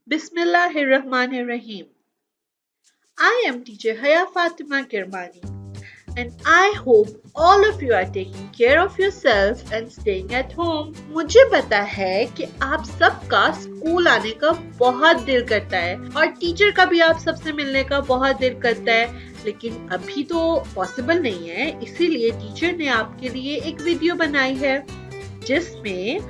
Bismillahirrahmanirrahim. I am teacher Haya Kirmani and I hope all of you are taking care of yourself and staying at home. मुझे पता है कि आप सबका school आने का बहुत दिल करता है और टीचर का भी आप सबसे मिलने का बहुत दिल करता है, लेकिन अभी तो पॉसिबल नहीं है, इसीलिए टीचर ने आपके लिए एक वीडियो बनाई है जिसमें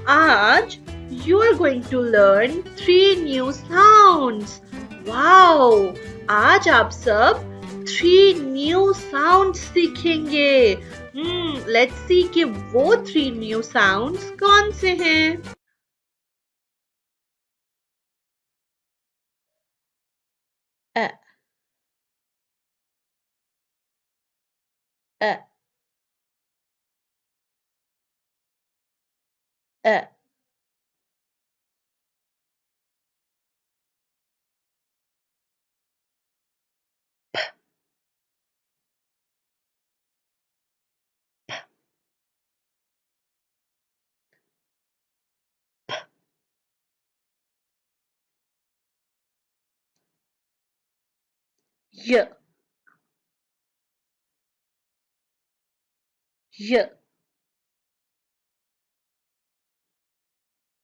आज you are going to learn 3 new sounds. Wow! आज आप सब 3 new sounds सीखेंगे. Let's see कि वो 3 new sounds कौन से हैं? अ अ अ य य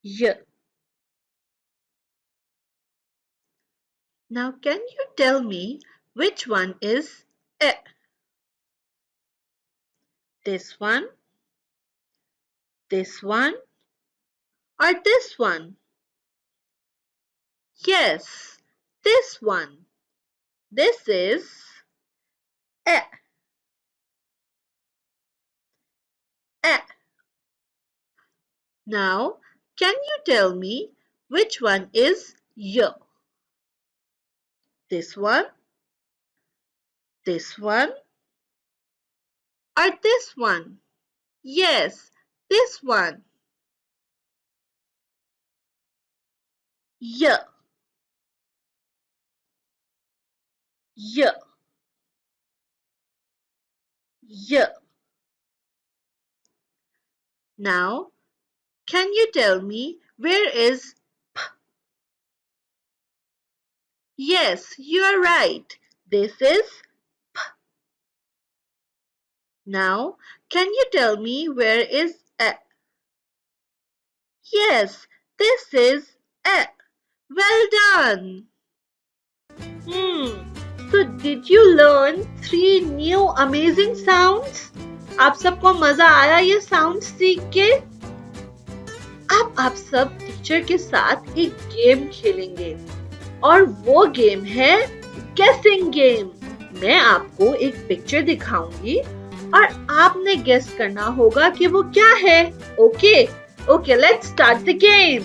य. Now can you tell me which one is a? This one, this one, or this one? Yes, this one. This is a. A. Now, can you tell me which one is y? This one, or this one? Yes, this one. Y, y, y. Now, can you tell me where is p? Yes, you are right. This is p. Now, can you tell me where is a? Yes, this is a. Well done. So did you learn 3 new amazing sounds? आप सबको मजा आया ये sounds सीख के? अब आप सब टीचर के साथ एक गेम खेलेंगे और वो गेम है guessing game. मैं आपको एक पिक्चर दिखाऊंगी और आपने गेस करना होगा कि वो क्या है. Okay, let's start the game.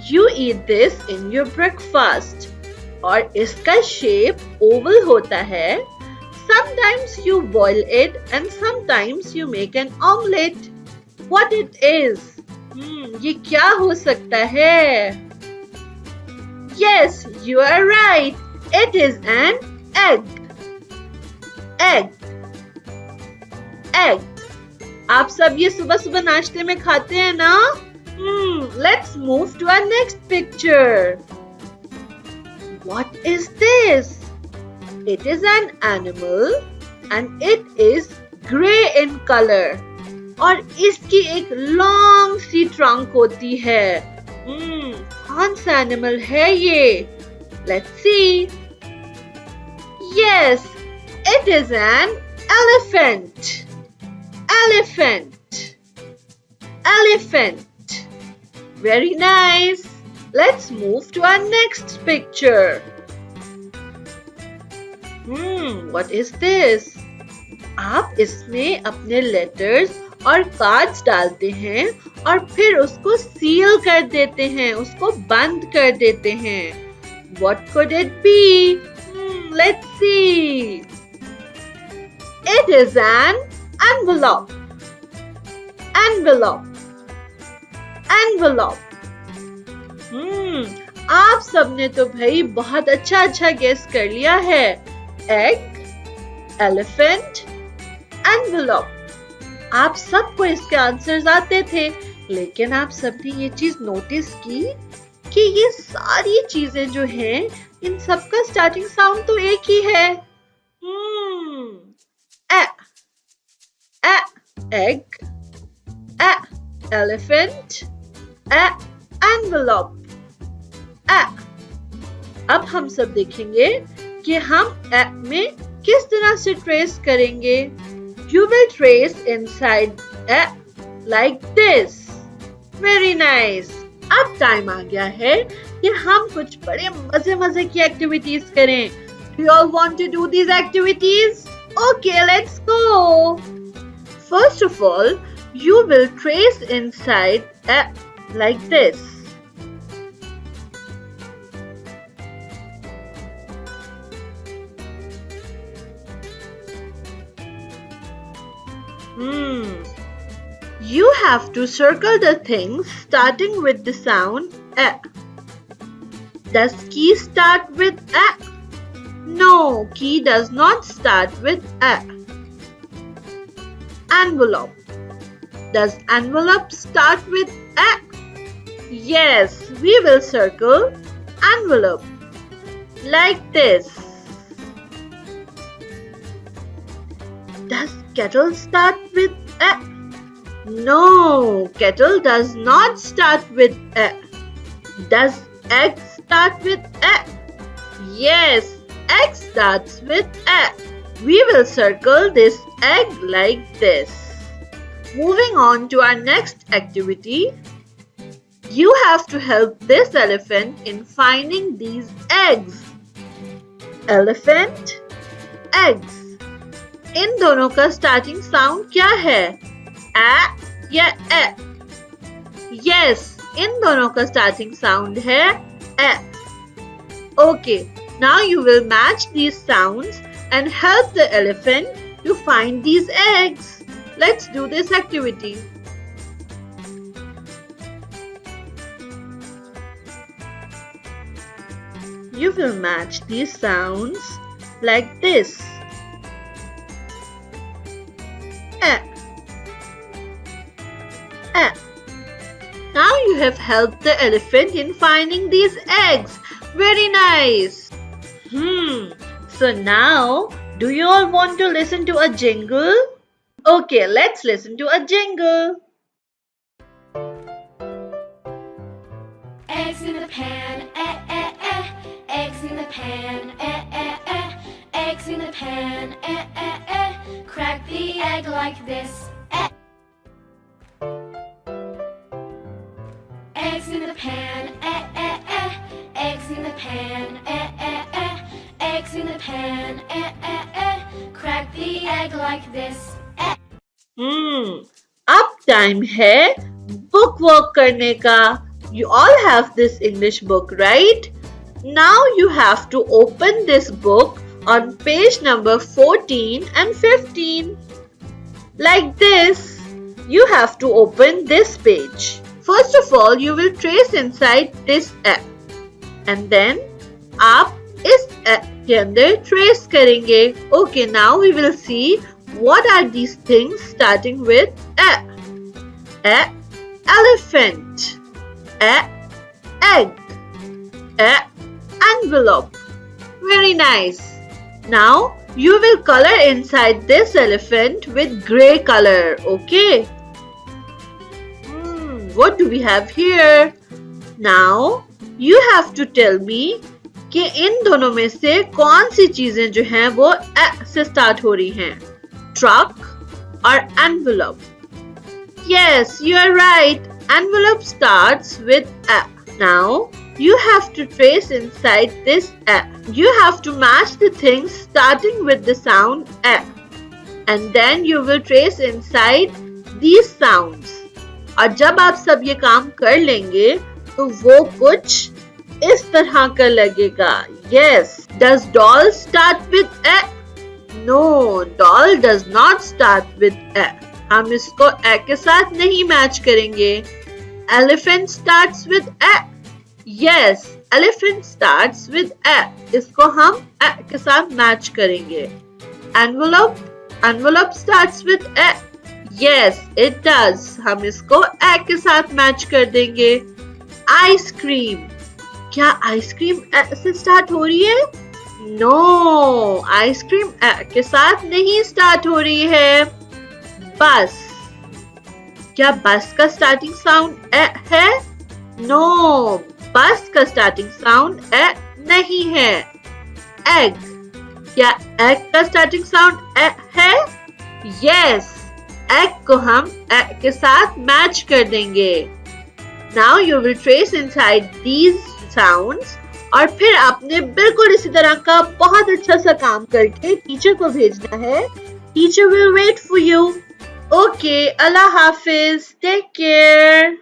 You eat this in your breakfast. और इसका shape oval होता है. Sometimes you boil it and sometimes you make an omelette. What it is? ये क्या हो सकता है? Yes, you are right. It is an egg. Egg. आप सब ये सुबह सुबह नाश्ते में खाते हैं ना? Let's move to our next picture. What is this? It is an animal and it is grey in color. और इसकी एक long सी trunk होती है. कौन सा animal है ये? Let's see. Yes, it is an elephant. Very nice. Let's move to our next picture. What is this? आप इसमें अपने letters और cards डालते हैं और फिर उसको seal कर देते हैं, उसको बंद कर देते हैं. What could it be? Let's see. It is an envelope. आप सबने तो भाई बहुत अच्छा गेस कर लिया है. Egg, elephant, envelope. आप सबको इसके आंसर्स आते थे. लेकिन आप सबने ये चीज नोटिस की कि ये सारी चीजें जो हैं, इन सबका स्टार्टिंग साउंड तो एक ही है। ए, ए, egg, ए, elephant, ए, envelope, ए। अब हम सब देखेंगे कि हम ए में किस तरह से ट्रेस करेंगे। You will trace inside a like this. Very nice. अब टाइम आ गया है कि हम कुछ बड़े मजे की एक्टिविटीज करें। Do you all want to do these activities? Okay, let's go. First of all, you will trace inside a like this. You have to circle the things starting with the sound A. Does key start with A? No, key does not start with A. Envelope. Does envelope start with A? Yes, we will circle envelope like this. Does kettle start with A? No, kettle does not start with A. Does egg start with A? Yes, egg starts with A. We will circle this egg like this. Moving on to our next activity. You have to help this elephant in finding these eggs. Elephant, eggs. इन दोनों का starting sound क्या है? ए या ए? Yes, इन दोनों का starting sound है A. Okay, now you will match these sounds and help the elephant to find these eggs. Let's do this activity. You will match these sounds like this. Now you have helped the elephant in finding these eggs. Very nice. So now, do you all want to listen to a jingle? Okay, let's listen to a jingle. Eggs in the pan, eh, eh, eh. Eggs in the pan, eh, eh, eh. Eggs in the pan, eh, eh, eh. Crack the egg like this, eh. Eggs in the pan, eh, eh, eh. Eggs in the pan, eh, eh, eh. Eggs in the pan, eh, eh, eh. Crack the egg like this, eh. अब time है book work करने का. You all have this English book, right? Now you have to open this book on page number 14 and 15. Like this. You have to open this page. First of all, you will trace inside this A. And then, आप इस A के अंदर trace करेंगे. Okay, now we will see what are these things starting with A. A, elephant. A, egg. A, envelope. Very nice. Now, you will color inside this elephant with grey color, okay? What do we have here? Now, you have to tell me कि इन दोनों में से कौन सी चीजें जो हैं वो A से स्टार्ट हो रही हैं? Truck और envelope? Yes, you are right. Envelope starts with A. Now, you have to trace inside this A. You have to match the things starting with the sound A. And then you will trace inside these sounds. और जब आप सब ये काम कर लेंगे तो वो कुछ इस तरह का लगेगा. Yes. Does doll start with A? No, doll does not start with A. हम इसको A के साथ नहीं मैच करेंगे. Elephant starts with A. Yes, elephant starts with A. इसको हम A के साथ मैच करेंगे. Envelope starts with A. Yes, it does. हम इसको ए के साथ मैच कर देंगे. आइसक्रीम. क्या आइसक्रीम ए से स्टार्ट हो रही है? नो, आइसक्रीम ए के साथ नहीं स्टार्ट हो रही है. बस. क्या बस का स्टार्टिंग साउंड ए है? नो, बस का स्टार्टिंग साउंड ए नहीं है. एग. क्या एग का स्टार्टिंग साउंड ए है? यस, एग को हम ए के साथ मैच कर देंगे. Now you will trace inside these sounds और फिर आपने बिल्कुल इसी तरह का बहुत अच्छा सा काम करके टीचर को भेजना है. Teacher will wait for you. Okay, अल्लाह हाफिज. Take care.